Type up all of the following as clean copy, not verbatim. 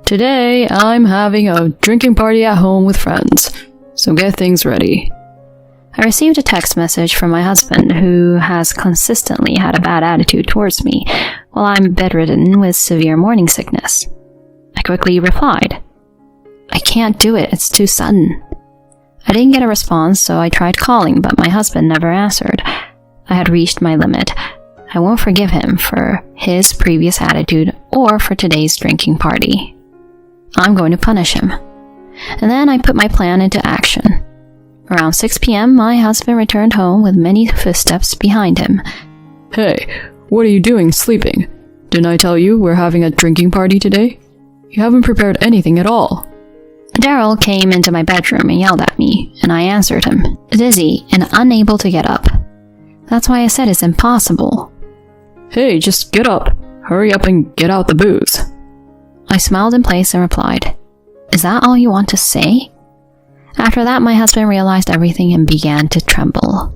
Today, I'm having a drinking party at home with friends, so get things ready. I received a text message from my husband, who has consistently had a bad attitude towards me while I'm bedridden with severe morning sickness. I quickly replied, "I can't do it, it's too sudden." I didn't get a response, so I tried calling, but my husband never answered. I had reached my limit. I won't forgive him for his previous attitude or for today's drinking party. I'm going to punish him. And then I put my plan into action. Around 6 p.m., my husband returned home with many footsteps behind him. Hey, what are you doing sleeping? Didn't I tell you we're having a drinking party today? You haven't prepared anything at all. Daryl came into my bedroom and yelled at me, and I answered him, dizzy and unable to get up. That's why I said it's impossible. Hey, just get up. Hurry up and get out the booze. I smiled in place and replied, "Is that all you want to say?" After that, my husband realized everything and began to tremble.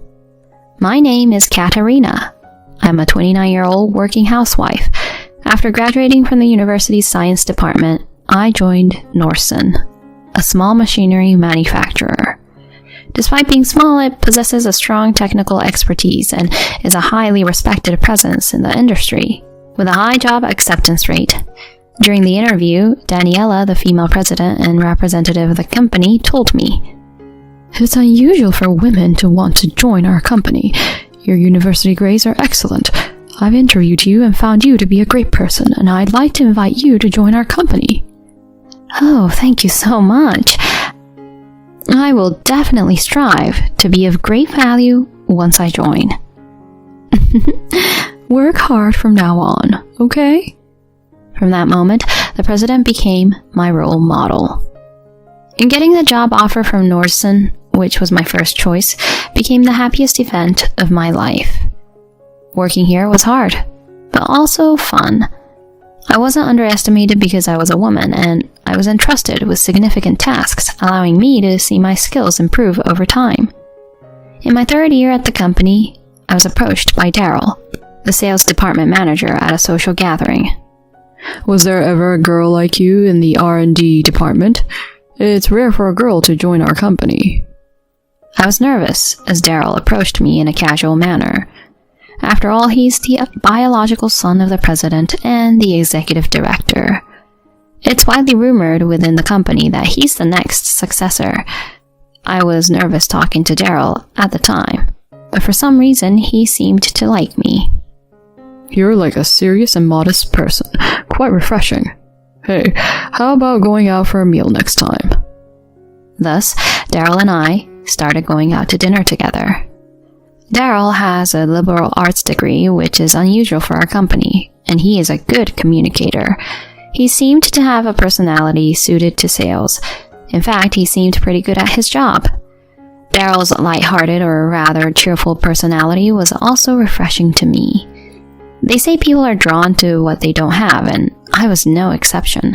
My name is Katerina. I'm a 29-year-old working housewife. After graduating from the university's science department, I joined Nordson, a small machinery manufacturer. Despite being small, it possesses a strong technical expertise and is a highly respected presence in the industry, with a high job acceptance rate. During the interview, Daniela, the female president and representative of the company, told me, "It's unusual for women to want to join our company. Your university grades are excellent. I've interviewed you and found you to be a great person, and I'd like to invite you to join our company." Oh, thank you so much. I will definitely strive to be of great value once I join. Work hard from now on, okay? From that moment, the president became my role model. In getting the job offer from Nordson, which was my first choice, became the happiest event of my life. Working here was hard, but also fun. I wasn't underestimated because I was a woman, and I was entrusted with significant tasks, allowing me to see my skills improve over time. In my third year at the company, I was approached by Daryl, the sales department manager, at a social gathering. Was there ever a girl like you in the R&D department? It's rare for a girl to join our company. I was nervous as Daryl approached me in a casual manner. After all, he's the biological son of the president and the executive director. It's widely rumored within the company that he's the next successor. I was nervous talking to Daryl at the time, but for some reason he seemed to like me. You're like a serious and modest person. Quite refreshing. Hey, how about going out for a meal next time? Thus, Daryl and I started going out to dinner together. Daryl has a liberal arts degree, which is unusual for our company, and he is a good communicator. He seemed to have a personality suited to sales. In fact, he seemed pretty good at his job. Daryl's lighthearted, or rather cheerful personality was also refreshing to me. They say people are drawn to what they don't have, and I was no exception.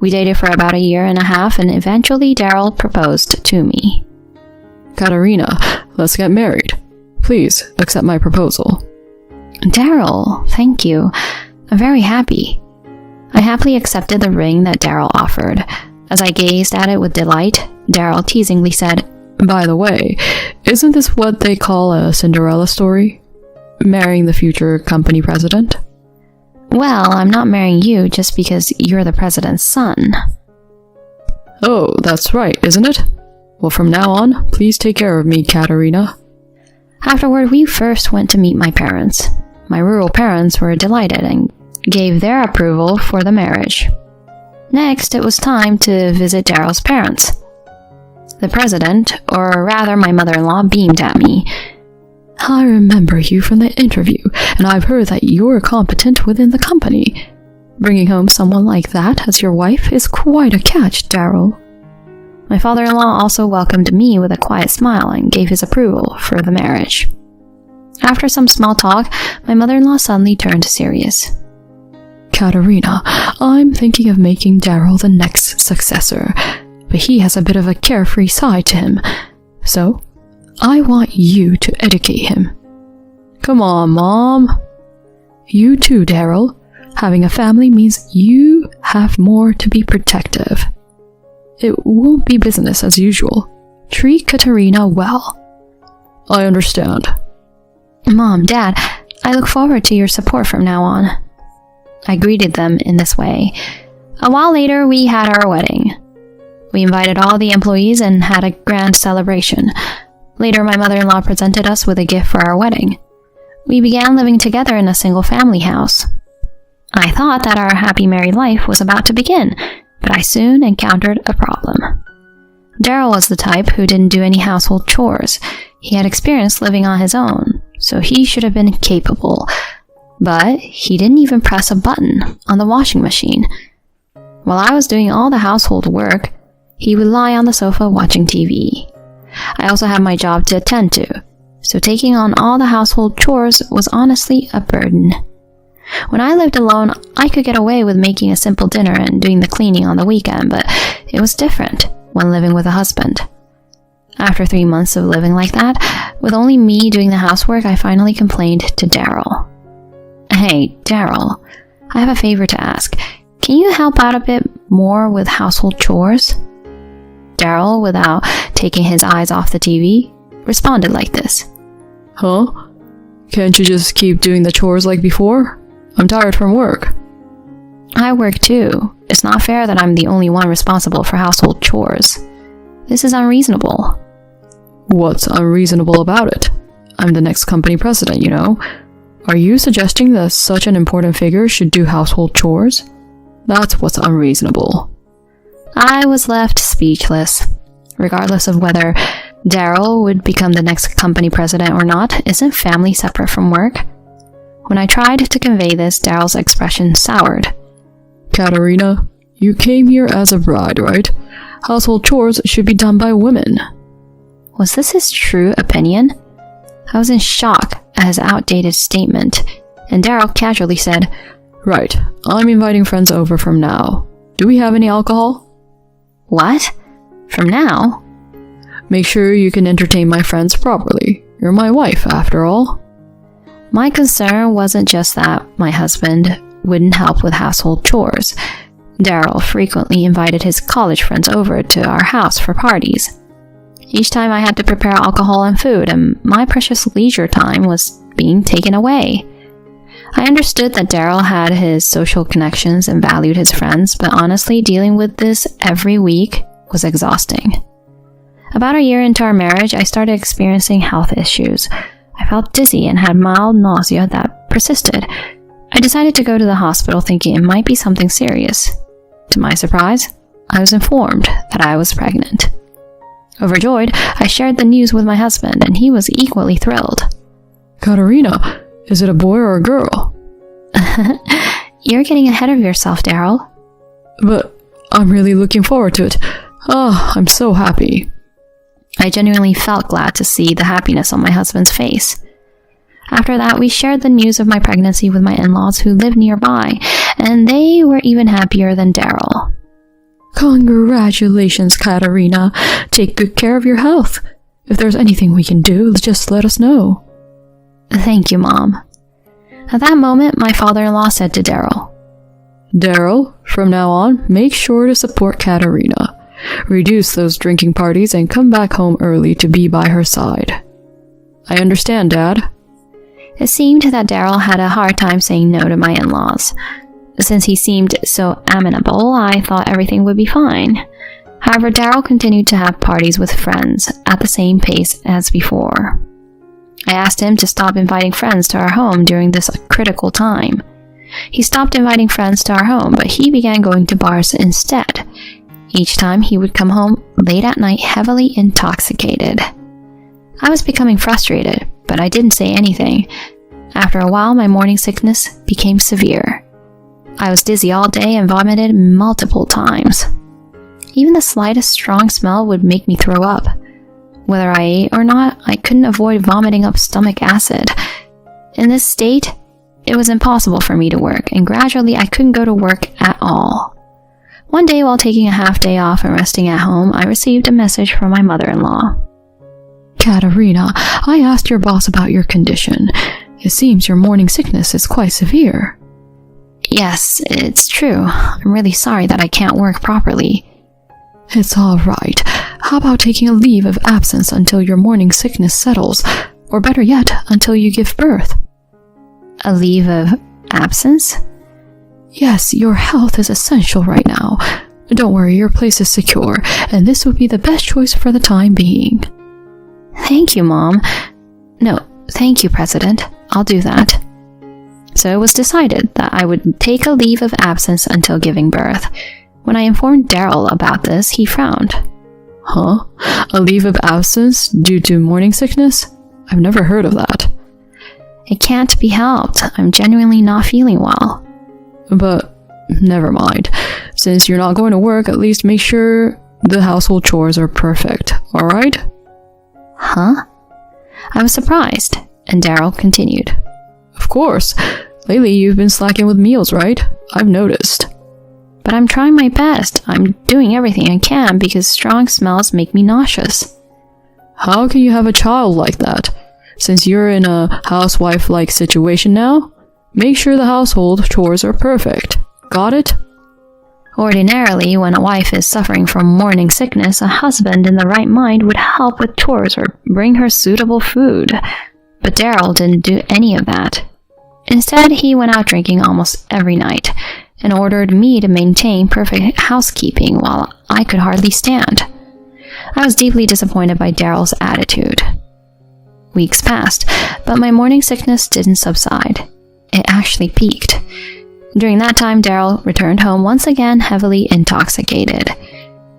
We dated for about a year and a half, and eventually Daryl proposed to me. Katerina, let's get married. Please accept my proposal. Daryl, thank you. I'm very happy. I happily accepted the ring that Daryl offered. As I gazed at it with delight, Daryl teasingly said, "By the way, isn't this what they call a Cinderella story? Marrying the future company president?" Well, I'm not marrying you just because you're the president's son. Oh, that's right, isn't it? Well, from now on, please take care of me, Katerina. Afterward, we first went to meet my parents. My rural parents were delighted and gave their approval for the marriage. Next, it was time to visit Daryl's parents. The president, or rather my mother-in-law, beamed at me. "I remember you from the interview, and I've heard that you're competent within the company. Bringing home someone like that as your wife is quite a catch, Daryl." My father-in-law also welcomed me with a quiet smile and gave his approval for the marriage. After some small talk, my mother-in-law suddenly turned serious. "Katerina, I'm thinking of making Daryl the next successor, but he has a bit of a carefree side to him, so I want you to educate him." "Come on, Mom." "You too, Daryl. Having a family means you have more to be protective. It won't be business as usual. Treat Katerina well. I understand. Mom, Dad, I look forward to your support from now on. I greeted them in this way. A while later, we had our wedding. We invited all the employees and had a grand celebration. Later, my mother-in-law presented us with a gift for our wedding. We began living together in a single-family house. I thought that our happy married life was about to begin, but I soon encountered a problem. Daryl was the type who didn't do any household chores. He had experience living on his own, so he should have been capable. But he didn't even press a button on the washing machine. While I was doing all the household work, he would lie on the sofa watching TV. I also had my job to attend to, so taking on all the household chores was honestly a burden. When I lived alone, I could get away with making a simple dinner and doing the cleaning on the weekend, but it was different when living with a husband. After 3 months of living like that, with only me doing the housework, I finally complained to Daryl. Hey, Daryl, I have a favor to ask. Can you help out a bit more with household chores? Daryl, without taking his eyes off the TV, responded like this. Huh? Can't you just keep doing the chores like before? I'm tired from work. I work too. It's not fair that I'm the only one responsible for household chores. This is unreasonable. What's unreasonable about it? I'm the next company president, you know. Are you suggesting that such an important figure should do household chores? That's what's unreasonable. I was left speechless. Regardless of whether Daryl would become the next company president or not, isn't family separate from work? When I tried to convey this, Daryl's expression soured. Katerina, you came here as a bride, right? Household chores should be done by women. Was this his true opinion? I was in shock at his outdated statement, and Daryl casually said, Right, I'm inviting friends over from now. Do we have any alcohol? What? From now? Make sure you can entertain my friends properly. You're my wife, after all. My concern wasn't just that my husband wouldn't help with household chores. Daryl frequently invited his college friends over to our house for parties. Each time I had to prepare alcohol and food, and my precious leisure time was being taken away. I understood that Daryl had his social connections and valued his friends, but honestly, dealing with this every week was exhausting. About a year into our marriage, I started experiencing health issues. I felt dizzy and had mild nausea that persisted. I decided to go to the hospital thinking it might be something serious. To my surprise, I was informed that I was pregnant. Overjoyed, I shared the news with my husband, and he was equally thrilled. Katerina, is it a boy or a girl? You're getting ahead of yourself, Daryl. But I'm really looking forward to it. I'm so happy. I genuinely felt glad to see the happiness on my husband's face. After that, we shared the news of my pregnancy with my in-laws who lived nearby, and they were even happier than Daryl. Congratulations, Katerina. Take good care of your health. If there's anything we can do, just let us know. Thank you, Mom. At that moment, my father-in-law said to Daryl, Daryl, from now on, make sure to support Katerina. Reduce those drinking parties and come back home early to be by her side. I understand, Dad. It seemed that Daryl had a hard time saying no to my in-laws. Since he seemed so amenable, I thought everything would be fine. However, Daryl continued to have parties with friends at the same pace as before. I asked him to stop inviting friends to our home during this critical time. He stopped inviting friends to our home, but he began going to bars instead. Each time he would come home late at night heavily intoxicated. I was becoming frustrated, but I didn't say anything. After a while, my morning sickness became severe. I was dizzy all day and vomited multiple times. Even the slightest strong smell would make me throw up. Whether I ate or not, I couldn't avoid vomiting up stomach acid. In this state, it was impossible for me to work, and gradually I couldn't go to work at all. One day, while taking a half day off and resting at home, I received a message from my mother-in-law. Katerina, I asked your boss about your condition. It seems your morning sickness is quite severe. Yes, it's true. I'm really sorry that I can't work properly. It's all right. How about taking a leave of absence until your morning sickness settles? Or better yet, until you give birth? A leave of absence? Yes, your health is essential right now. Don't worry, your place is secure, and this would be the best choice for the time being. Thank you, Mom. No, thank you, President. I'll do that. So it was decided that I would take a leave of absence until giving birth. When I informed Daryl about this, he frowned. Huh? A leave of absence due to morning sickness? I've never heard of that. It can't be helped. I'm genuinely not feeling well. But never mind. Since you're not going to work, at least make sure the household chores are perfect, alright? Huh? I was surprised, and Daryl continued. Of course. Lately you've been slacking with meals, right? I've noticed. But I'm trying my best. I'm doing everything I can because strong smells make me nauseous. How can you have a child like that? Since you're in a housewife-like situation now, make sure the household chores are perfect. Got it? Ordinarily, when a wife is suffering from morning sickness, a husband in the right mind would help with chores or bring her suitable food. But Daryl didn't do any of that. Instead, he went out drinking almost every night and ordered me to maintain perfect housekeeping while I could hardly stand. I was deeply disappointed by Daryl's attitude. Weeks passed, but my morning sickness didn't subside. It actually peaked. During that time, Daryl returned home once again heavily intoxicated.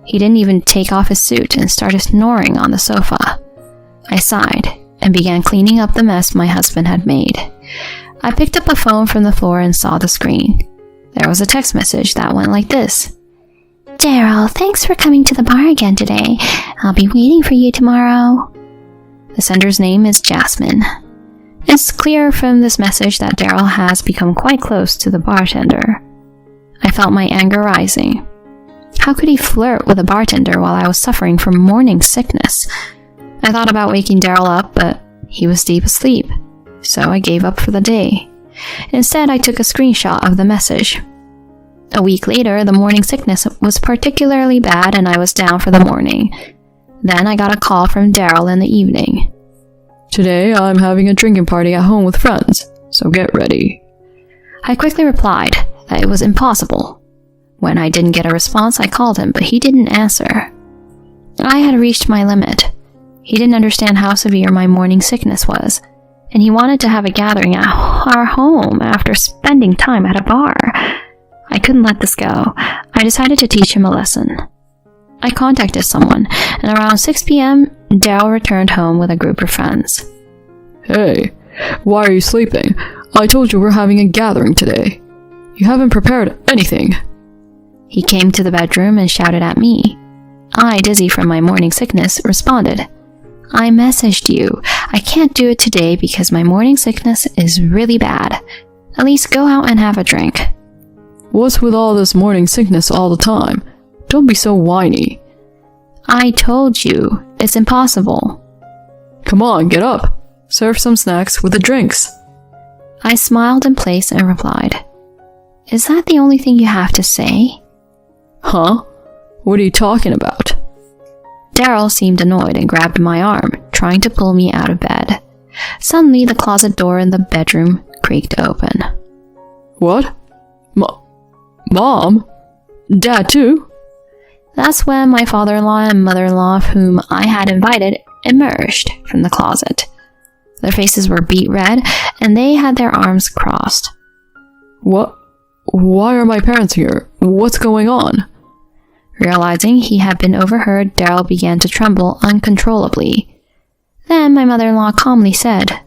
He didn't even take off his suit and started snoring on the sofa. I sighed and began cleaning up the mess my husband had made. I picked up a phone from the floor and saw the screen. There was a text message that went like this. Daryl, thanks for coming to the bar again today. I'll be waiting for you tomorrow. The sender's name is Jasmine. It's clear from this message that Daryl has become quite close to the bartender. I felt my anger rising. How could he flirt with a bartender while I was suffering from morning sickness? I thought about waking Daryl up, but he was deep asleep, so I gave up for the day. Instead, I took a screenshot of the message. A week later, the morning sickness was particularly bad and I was down for the morning. Then I got a call from Daryl in the evening. Today, I'm having a drinking party at home with friends, so get ready. I quickly replied that it was impossible. When I didn't get a response, I called him, but he didn't answer. I had reached my limit. He didn't understand how severe my morning sickness was, and he wanted to have a gathering at our home after spending time at a bar. I couldn't let this go. I decided to teach him a lesson. I contacted someone, and around 6 p.m., Daryl returned home with a group of friends. Hey, why are you sleeping? I told you we're having a gathering today. You haven't prepared anything. He came to the bedroom and shouted at me. I, dizzy from my morning sickness, responded, I messaged you. I can't do it today because my morning sickness is really bad. At least go out and have a drink. What's with all this morning sickness all the time? Don't be so whiny. I told you, it's impossible. Come on, get up. Serve some snacks with the drinks. I smiled in place and replied, Is that the only thing you have to say? Huh? What are you talking about? Daryl seemed annoyed and grabbed my arm, trying to pull me out of bed. Suddenly, the closet door in the bedroom creaked open. What? Mom? Dad too? That's when my father-in-law and mother-in-law, whom I had invited, emerged from the closet. Their faces were beet red, and they had their arms crossed. What? Why are my parents here? What's going on? Realizing he had been overheard, Daryl began to tremble uncontrollably. Then my mother-in-law calmly said,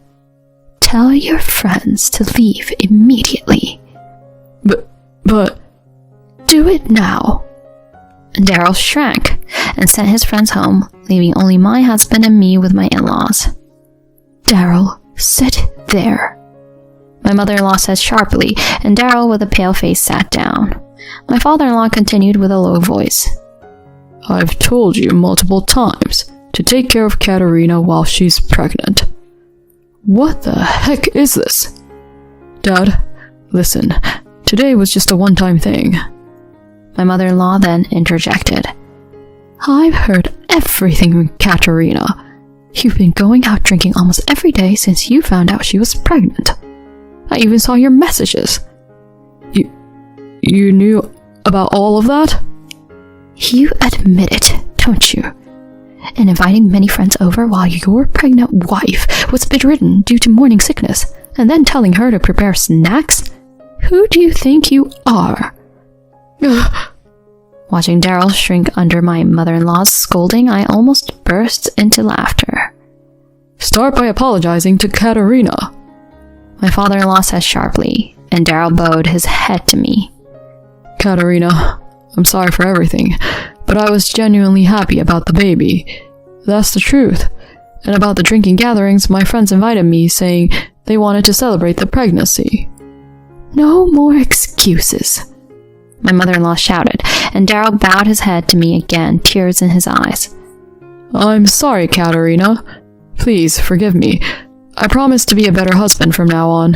Tell your friends to leave immediately. But... Do it now. Daryl shrank and sent his friends home, leaving only my husband and me with my in-laws. Daryl, sit there. My mother-in-law said sharply, and Daryl with a pale face sat down. My father-in-law continued with a low voice. I've told you multiple times to take care of Katerina while she's pregnant. What the heck is this? Dad, listen. Today was just a one-time thing. My mother-in-law then interjected. I've heard everything from Katerina. You've been going out drinking almost every day since you found out she was pregnant. I even saw your messages. You knew about all of that? You admit it, don't you? And inviting many friends over while your pregnant wife was bedridden due to morning sickness, and then telling her to prepare snacks? Who do you think you are? Watching Daryl shrink under my mother-in-law's scolding, I almost burst into laughter. Start by apologizing to Katerina. My father-in-law said sharply, and Daryl bowed his head to me. Katerina, I'm sorry for everything, but I was genuinely happy about the baby. That's the truth. And about the drinking gatherings, my friends invited me, saying they wanted to celebrate the pregnancy. No more excuses, my mother-in-law shouted, and Daryl bowed his head to me again, tears in his eyes. I'm sorry, Katerina. Please forgive me. I promise to be a better husband from now on.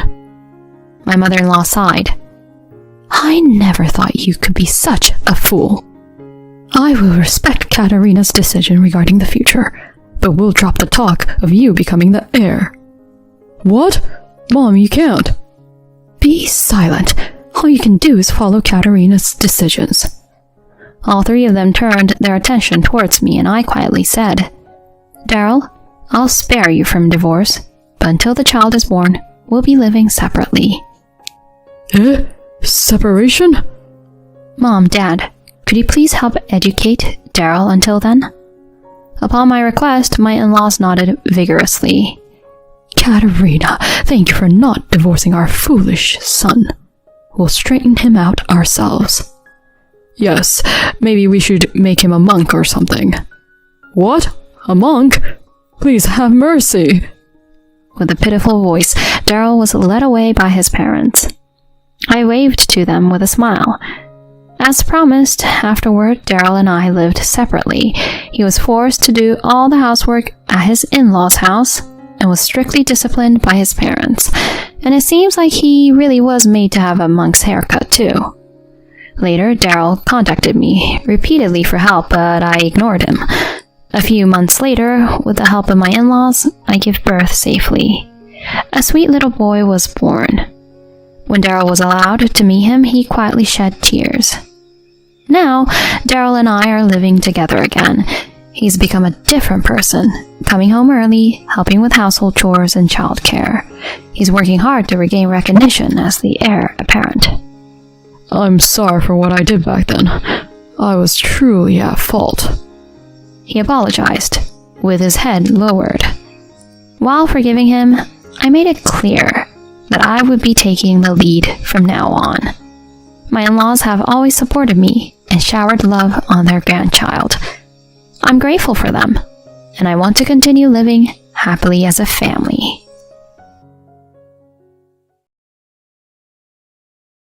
My mother-in-law sighed. I never thought you could be such a fool. I will respect Katerina's decision regarding the future, but we'll drop the talk of you becoming the heir. What? Mom, you can't. Be silent. All you can do is follow Katerina's decisions. All three of them turned their attention towards me, and I quietly said, Daryl, I'll spare you from divorce, but until the child is born, we'll be living separately. Separation? Mom, Dad, could you please help educate Daryl until then? Upon my request, my in-laws nodded vigorously. Katerina, thank you for not divorcing our foolish son. We'll straighten him out ourselves. Yes, maybe we should make him a monk or something. What? A monk? Please have mercy. With a pitiful voice, Daryl was led away by his parents. I waved to them with a smile. As promised, afterward, Daryl and I lived separately. He was forced to do all the housework at his in-laws' house and was strictly disciplined by his parents. And it seems like he really was made to have a monk's haircut, too. Later, Daryl contacted me repeatedly for help, but I ignored him. A few months later, with the help of my in-laws, I gave birth safely. A sweet little boy was born. When Daryl was allowed to meet him, he quietly shed tears. Now, Daryl and I are living together again. He's become a different person, coming home early, helping with household chores and childcare. He's working hard to regain recognition as the heir apparent. I'm sorry for what I did back then. I was truly at fault. He apologized, with his head lowered. While forgiving him, I made it clear that I would be taking the lead from now on. My in-laws have always supported me and showered love on their grandchild. I'm grateful for them, and I want to continue living happily as a family.